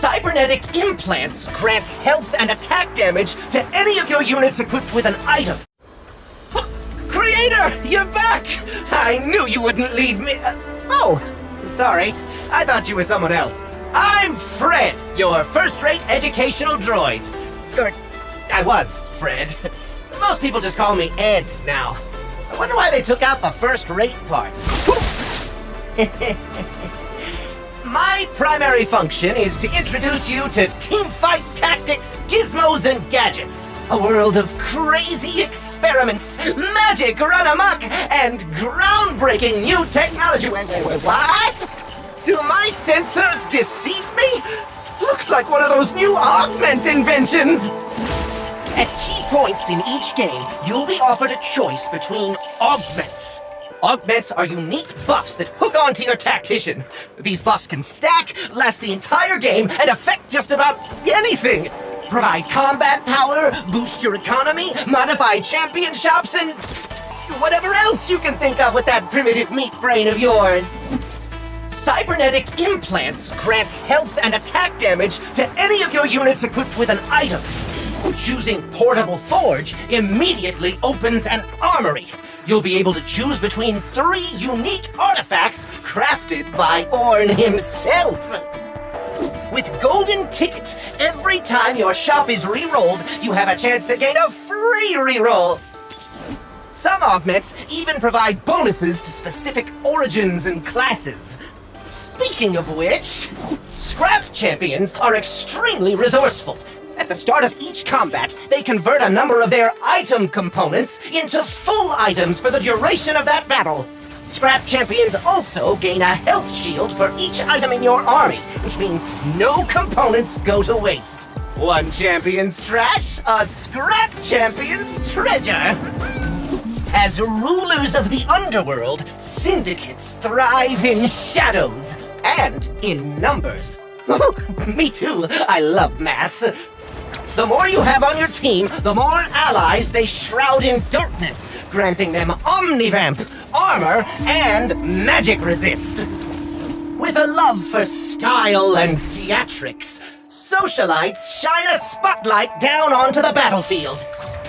Cybernetic implants grant health and attack damage to any of your units equipped with an item. Creator, you're back! I knew you wouldn't leave me. Oh, sorry. I thought you were someone else. I'm Fred, your first-rate educational droid. Or, I was Fred. Most people just call me Ed now. I wonder why they took out the first-rate part. My primary function is to introduce you to teamfight tactics, gizmos, and gadgets. A world of crazy experiments, magic run amok, and groundbreaking new technology. Wait, what? Do my sensors deceive me? Looks like one of those new augment inventions. At key points in each game, you'll be offered a choice between augments. Augments are unique buffs that hook onto your tactician. These buffs can stack, last the entire game, and affect just about anything. Provide combat power, boost your economy, modify champion shops, and whatever else you can think of with that primitive meat brain of yours. Cybernetic implants grant health and attack damage to any of your units equipped with an item. Choosing Portable Forge immediately opens an armory. You'll be able to choose between 3 unique artifacts crafted by Orn himself. With Golden Ticket, every time your shop is re-rolled, you have a chance to gain a free re-roll. Some augments even provide bonuses to specific origins and classes. Speaking of which, Scrap Champions are extremely resourceful. At the start of each combat, they convert a number of their item components into full items for the duration of that battle. Scrap Champions also gain a health shield for each item in your army, which means no components go to waste. One champion's trash, a Scrap Champion's treasure. As rulers of the underworld, syndicates thrive in shadows and in numbers. Me too, I love math. The more you have on your team, the more allies they shroud in darkness, granting them Omnivamp, armor, and magic resist. With a love for style and theatrics, socialites shine a spotlight down onto the battlefield.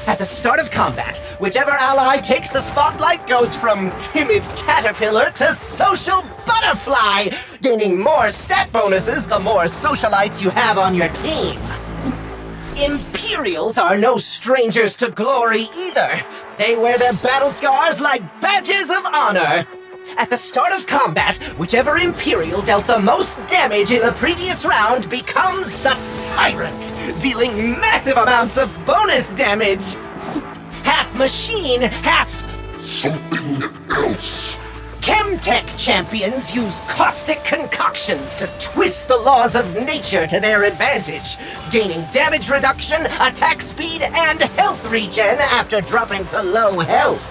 At the start of combat, whichever ally takes the spotlight goes from timid caterpillar to social butterfly, gaining more stat bonuses the more socialites you have on your team. Imperials are no strangers to glory either. They wear their battle scars like badges of honor. At the start of combat, whichever Imperial dealt the most damage in the previous round becomes the Tyrant, dealing massive amounts of bonus damage. Half machine, half something else. Chemtech champions use caustic concoctions to twist the laws of nature to their advantage, gaining damage reduction, attack speed, and health regen after dropping to low health.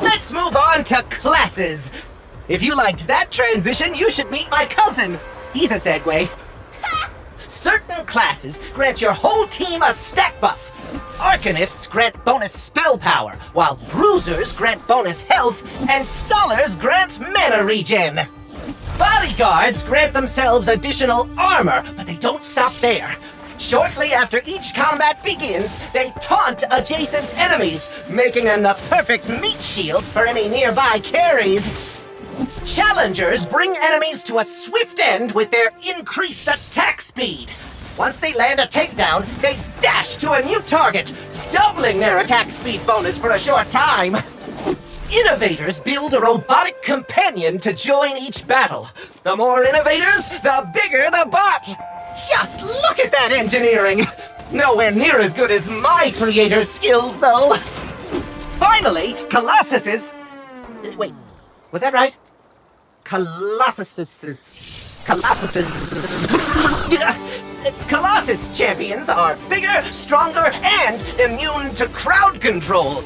Let's move on to classes. If you liked that transition, you should meet my cousin. He's a segue. Certain classes grant your whole team a stat buff. Arcanists grant bonus spell power, while Bruisers grant bonus health, and Scholars grant mana regen. Bodyguards grant themselves additional armor, but they don't stop there. Shortly after each combat begins, they taunt adjacent enemies, making them the perfect meat shields for any nearby carries. Challengers bring enemies to a swift end with their increased attack speed. Once they land a takedown, they dash to a new target, doubling their attack speed bonus for a short time. Innovators build a robotic companion to join each battle. The more innovators, the bigger the bot. Just look at that engineering! Nowhere near as good as my creator's skills, though. Finally, Colossuses... Wait, was that right? Colossus champions are bigger, stronger, and immune to crowd control.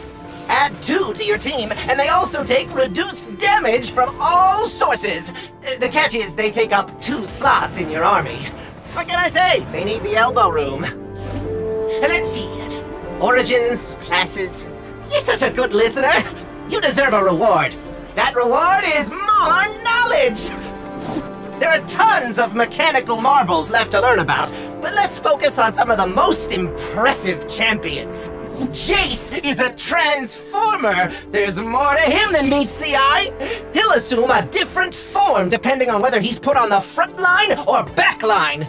Add 2 to your team, and they also take reduced damage from all sources. The catch is they take up 2 slots in your army. What can I say? They need the elbow room. Let's see. Origins, classes. You're such a good listener. You deserve a reward. That reward is more knowledge. There are tons of mechanical marvels left to learn about, but let's focus on some of the most impressive champions. Jace is a transformer. There's more to him than meets the eye. He'll assume a different form depending on whether he's put on the front line or back line.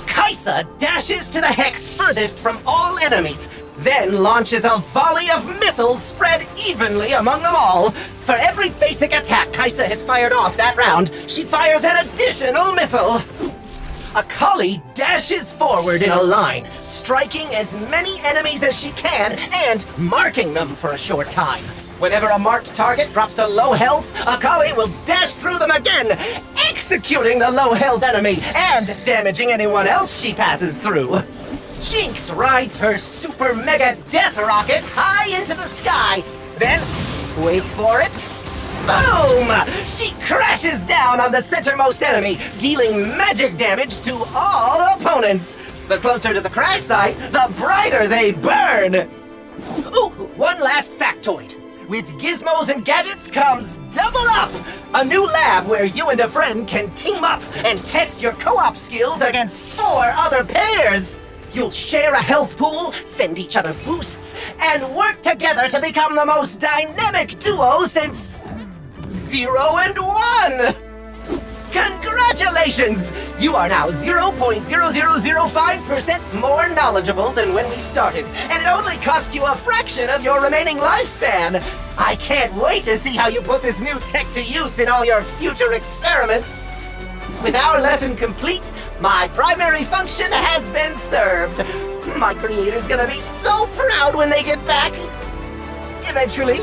Kaisa dashes to the hex furthest from all enemies, then launches a volley of missiles spread evenly among them all. For every basic attack Kaisa has fired off that round, she fires an additional missile. Akali dashes forward in a line, striking as many enemies as she can and marking them for a short time. Whenever a marked target drops to low health, Akali will dash through them again, executing the low health enemy and damaging anyone else she passes through. Jinx rides her super mega death rocket high into the sky, then, wait for it, boom! She crashes down on the centermost enemy, dealing magic damage to all opponents. The closer to the crash site, the brighter they burn. Ooh, one last factoid. With gizmos and gadgets comes Double Up, a new lab where you and a friend can team up and test your co-op skills against 4 other pairs. You'll share a health pool, send each other boosts, and work together to become the most dynamic duo since 0 and 1! Congratulations! You are now 0.0005% more knowledgeable than when we started, and it only cost you a fraction of your remaining lifespan. I can't wait to see how you put this new tech to use in all your future experiments. With our lesson complete, my primary function has been served. My creator's gonna be so proud when they get back. Eventually.